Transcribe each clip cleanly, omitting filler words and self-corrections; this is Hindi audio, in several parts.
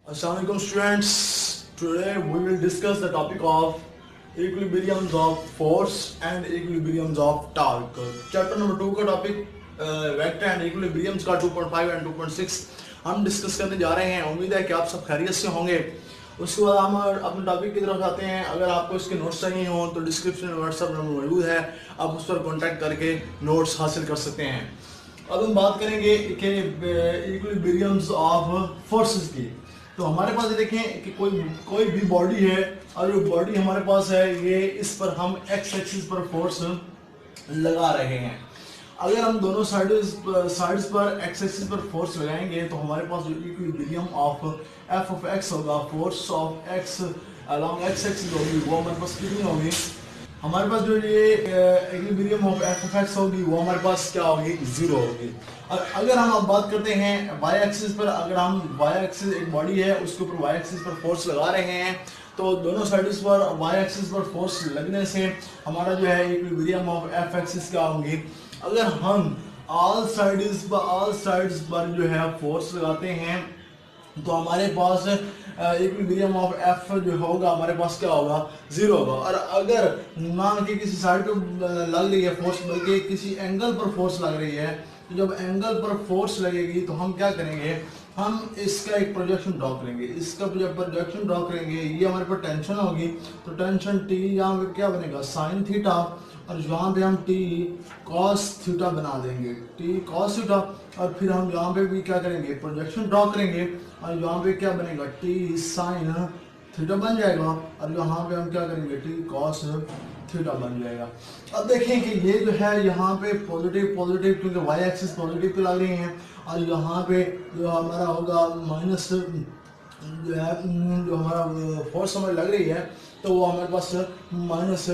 Assalamualaikum students. Today we will discuss the topic of equilibriums of force and equilibriums of torque. Chapter number 2 का टॉपिक वेक्टर एंड इक्विलिब्रियम्स का 2.5 एंड 2.6 हम डिस्कस करने जा रहे हैं। उम्मीद है कि आप सब खैरियत से होंगे। उसके बाद हम अपने टॉपिक की तरफ आते हैं। अगर आपको इसके नोट्स चाहिए हो तो डिस्क्रिप्शन में व्हाट्सएप नंबर मौजूद है, आप उस पर कॉन्टैक्ट करके नोट्स हासिल कर सकते हैं। अब हम बात करेंगे कि इक्विलिब्रियम्स ऑफ फोर्सेस की। तो हमारे पास देखें कि कोई भी बॉडी है और जो बॉडी हमारे पास है ये इस पर हम एक्स एक्सिस पर फोर्स लगा रहे हैं। अगर हम दोनों साइड्स पर एक्स एक्सिस पर फोर्स लगाएंगे तो हमारे पास जो equilibrium of F of X होगा, force of X along X axis होगी, वो हमारे पास कितनी होगी? हमारे पास जो ये equilibrium of F of x होगी वो हमारे पास क्या होगी? जीरो होगी। और अगर हम अब बात करते हैं वाई एक्सिस पर, अगर हम वाई एक्सिस एक बॉडी है उसके ऊपर वाई एक्सिस पर फोर्स लगा रहे हैं तो दोनों साइड्स पर वाई एक्सिस पर फोर्स लगने से हमारा जो है इक्विलिब्रियम ऑफ एफ एक्सिस क्या होंगी? अगर हम ऑल साइड्स पर जो है फोर्स लगाते हैं तो हमारे पास इक्विलिब्रियम ऑफ एफ जो होगा हमारे पास क्या होगा? जीरो होगा। और अगर ना कि किसी साइड पे लग रही है फोर्स बल्कि किसी एंगल पर फोर्स लग रही है, तो जब एंगल पर फोर्स लगेगी तो हम क्या करेंगे? हम इसका एक प्रोजेक्शन ड्रॉ करेंगे। इसका जब प्रोजेक्शन ड्रॉ करेंगे ये हमारे पास टेंशन होगी, तो टेंशन टी यहाँ पे क्या बनेगा? साइन थीटा, और यहाँ पे हम टी कॉस थीटा बना देंगे, टी कॉस थीटा। और फिर हम यहाँ पे भी क्या करेंगे? प्रोजेक्शन ड्रॉ करेंगे और यहाँ पे क्या बनेगा? टी साइन थीटा बन जाएगा। और यहाँ पे हम क्या करेंगे? टी कॉस थीटा बन जाएगा। अब देखें कि ये जो है यहाँ पे पॉजिटिव क्योंकि वाई एक्सिस पॉजिटिव पे लग रही है, और यहाँ पे जो हमारा होगा माइनस जो है जो हमारा फोर्स हमें लग रही है तो वो हमारे पास माइनस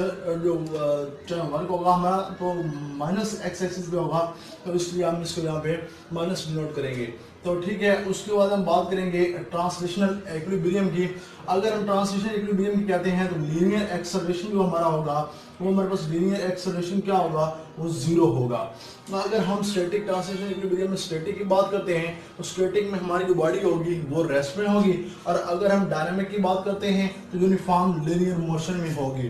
जो वर्क होगा हमारा तो माइनस एक्स एक्सिस पे होगा, तो इसलिए हम इसको यहाँ पे माइनस डिनोट करेंगे। तो ठीक है, उसके बाद हम बात करेंगे ट्रांसलेशनल इक्विलिब्रियम की। अगर हम ट्रांसलेशनल इक्विलिब्रियम की कहते हैं तो लीनियर एक्सेलरेशन जो हमारा होगा वो हमारे पास लीनियर एक्सेलरेशन क्या होगा? वो जीरो होगा। अगर हम स्टैटिक ट्रांसलेशनल इक्विलिब्रियम में स्टैटिक की बात करते हैं तो स्टैटिक में हमारी जो बॉडी होगी वो रेस्ट में होगी, और अगर हम डायनामिक की बात करते हैं तो यूनिफॉर्म लीनियर मोशन में होगी।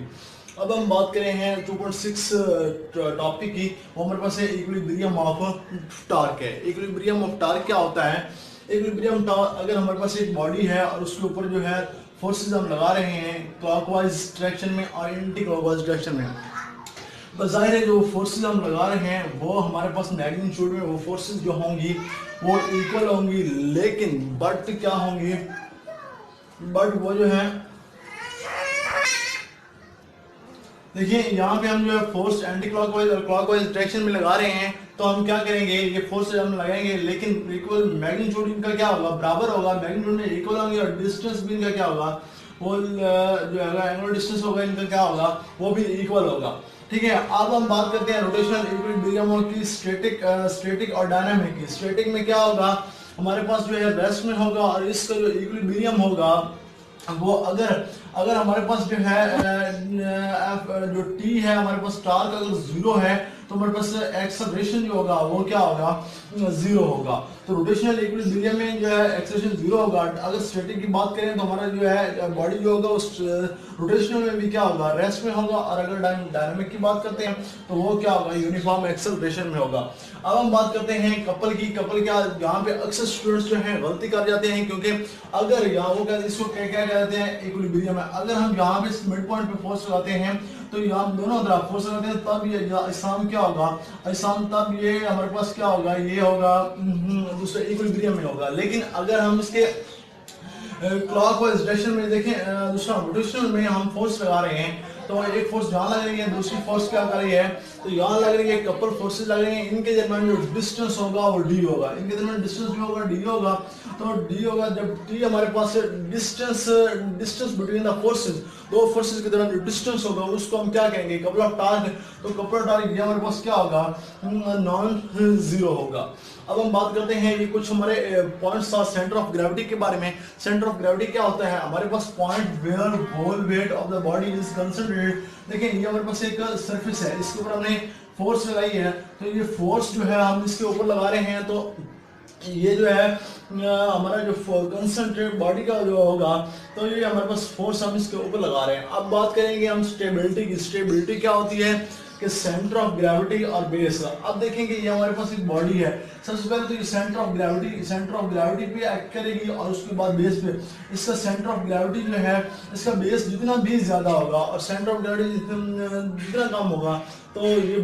अब हम बात करें हैं 2.6 टॉपिक की, वो हमारे पास है इक्विलिब्रियम ऑफ टॉर्क है। इक्विलिब्रियम ऑफ टॉर्क क्या होता है? इक्विलिब्रियम टॉर्क, अगर हमारे पास एक बॉडी है और उसके ऊपर जो है फोर्सेस हम लगा रहे हैं क्लॉकवाइज डायरेक्शन में और एंटी क्लॉकवाइज डायरेक्शन में, बस जाहिर है जो फोर्सेस हम लगा रहे हैं वो हमारे पास मैग्नीट्यूड में वो फोर्सेस जो होंगी वो इक्वल होंगी, लेकिन बट क्या होंगी? बट वो जो है देखिए यहाँ पे हम जो है फोर्स एंटी क्लॉकवाइज और क्लॉकवाइज डायरेक्शन में लगा रहे हैं, तो हम क्या करेंगे? ये फोर्स हम लगाएंगे लेकिन इक्वल मैग्नीट्यूड इनका क्या होगा? बराबर होगा, मैग्नीट्यूड में इक्वल होंगे, और डिस्टेंस भी इनका क्या होगा? वो जो है एंगुलर डिस्टेंस होगा इनका क्या होगा? वो भी इक्वल होगा। ठीक है, अब हम बात करते हैं रोटेशनल इक्विलिब्रियम की, स्टैटिक और डायनामिक की। स्टैटिक में क्या होगा? हमारे पास जो है रेस्ट में होगा, और इसका जो इक्विलिब्रियम होगा वो अगर हमारे पास जो है जो टी है हमारे पास टॉर्क अगर जीरो है तो हमारे पास एक्सेलरेशन जो होगा वो क्या होगा? जीरो होगा। तो रोटेशनल इक्विलिब्रियम में जो है एक्सेलरेशन जीरो होगा। अगर स्टैटिक की बात करें तो हमारा जो है बॉडी जो होगा उस रोटेशनल में भी क्या होगा? रेस्ट में होगा। और अगर डायनामिक की बात करते हैं तो वो क्या होगा? यूनिफॉर्म एक्सेलरेशन में होगा। अब हम बात करते हैं कपल की। कपल क्या, यहाँ पे अक्सर स्टूडेंट्स जो हैं गलती कर जाते हैं, क्योंकि अगर यहाँ वो कहते हैं इसको क्या कहते हैं? इक्विलिब्रियम है। अगर हम यहाँ पे मिड पॉइंट पे फोर्स लगाते हैं तो यहाँ दोनों तरफ फोर्स लगाते हैं तब ये इस्लाम क्या होगा? इस्लाम तब ये हमारे पास क्या होगा? ये होगा दूसरे इक्विलिब्रियम में होगा। लेकिन अगर हम इसके क्लॉकवाइज डायरेक्शन में देखें, दूसरा रोटेशनल में हम फोर्स लगा रहे हैं तो एक फोर्स जहाँ लग रही है दूसरी फोर्स क्या कर रही है? तो यहाँ लग रही है, कपल फोर्सेस लग रही हैं, इनके दरमियान जो डिस्टेंस होगा वो डी होगा। इनके दरमियान डिस्टेंस जो होगा डी होगा। तो डी होगा जब टी हमारे पास डिस्टेंस बिटवीन द फोर्सेस, दो फोर्सेस के दरमियान जो डिस्टेंस होगा उसको हम क्या कहेंगे? Couple of torque. तो कपल ऑफ टॉर्क ये हमारे पास क्या होगा? नॉन जीरो होगा। अब हम बात करते हैं ये कुछ हमारे पॉइंट्स था सेंटर ऑफ ग्रेविटी के बारे में। सेंटर ऑफ ग्रेविटी क्या होता है? हमारे पास point where whole weight of the body is concentrated. देखिए ये हमारे पास एक सरफेस है, इसके ऊपर हमने फोर्स लगाई है, तो ये फोर्स जो है हम इसके ऊपर लगा रहे हैं, तो ये जो है हमारा जो कंसंट्रेट बॉडी का जो होगा, तो ये हमारे पास फोर्स हम इसके ऊपर लगा रहे हैं। अब बात करेंगे हम स्टेबिलिटी की। स्टेबिलिटी क्या होती है कि सेंटर ऑफ ग्रेविटी और बेस। अब देखेंगे ये हमारे पास एक बॉडी है, सबसे पहले तो ये सेंटर ऑफ ग्रेविटी पे एक्ट करेगी और उसके बाद बेस पे। इसका सेंटर ऑफ ग्रेविटी जो है, इसका बेस जितना भी ज्यादा होगा और सेंटर ऑफ ग्रेविटी जितना कम होगा, तो ये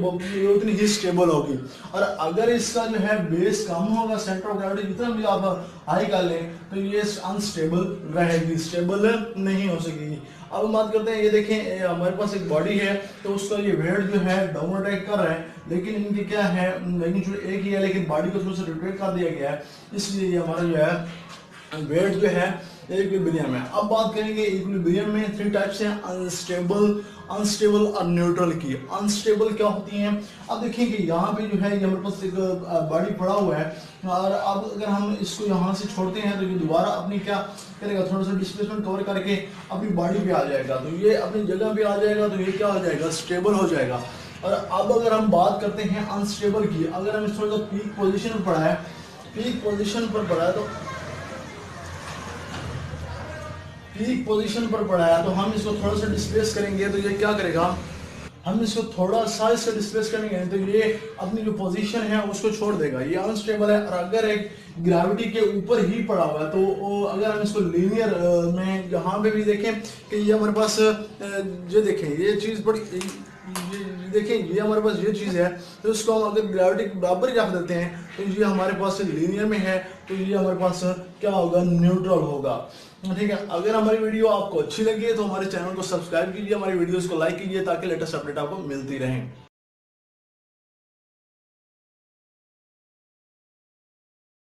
उतनी ही स्टेबल होगी। और अगर इसका जो है बेस कम होगा, सेंटर ऑफ ग्रेविटी जितना भी आप हाई कर लें, तो ये अनस्टेबल रहेगी, स्टेबल नहीं हो सकेगी। अब हम बात करते हैं, ये देखें हमारे पास एक बॉडी है, तो उसका ये वेट जो है डाउन अटैक कर रहा है, लेकिन इनके क्या है, मैग्नीट्यूड एक ही है, लेकिन बॉडी को थोड़ा सा रोटेट कर दिया गया है, इसलिए ये हमारा जो है वेट जो है इक्विलिब्रियम है। अब बात करेंगे इक्विलिब्रियम में 3 टाइप्स हैं, अनस्टेबल और न्यूट्रल की। अनस्टेबल क्या होती हैं, अब देखिए कि यहाँ पे जो है ये हमारे पास एक बॉडी पड़ा हुआ है, और अब अगर हम इसको यहाँ से छोड़ते हैं तो ये दोबारा अपनी क्या करेगा, थोड़ा सा डिस्प्लेसमेंट कवर करके अपनी बॉडी पे आ जाएगा, तो ये अपनी जगह पे आ जाएगा, तो ये क्या हो जाएगा, स्टेबल हो जाएगा। और अब अगर हम बात करते हैं अनस्टेबल की, अगर हम थोड़ा सा पीक पोजिशन पर पड़ा है, पीक पोजिशन पर पड़ा है, तो हम इसको थोड़ा सा डिस्प्लेस करेंगे, तो ये क्या करेगा, हम इसको थोड़ा सा इससे डिस्प्लेस करेंगे तो ये अपनी जो पोजीशन है उसको छोड़ देगा, ये अनस्टेबल है। और अगर एक ग्रेविटी के ऊपर ही पड़ा हुआ है, तो अगर हम इसको लीनियर में यहाँ पे भी देखें कि ये हमारे पास ये देखें ये चीज़ बड़ी देखें, ये हमारे पास ये चीज़ है, तो इसको हम अगर ग्रेविटी के बराबर रख देते हैं, तो ये हमारे पास लीनियर में है, तो ये हमारे पास क्या होगा, न्यूट्रल होगा। ठीक है, अगर हमारी वीडियो आपको अच्छी लगी है तो हमारे चैनल को सब्सक्राइब कीजिए, हमारी वीडियोस को लाइक कीजिए, ताकि लेटेस्ट अपडेट आपको मिलती रहें।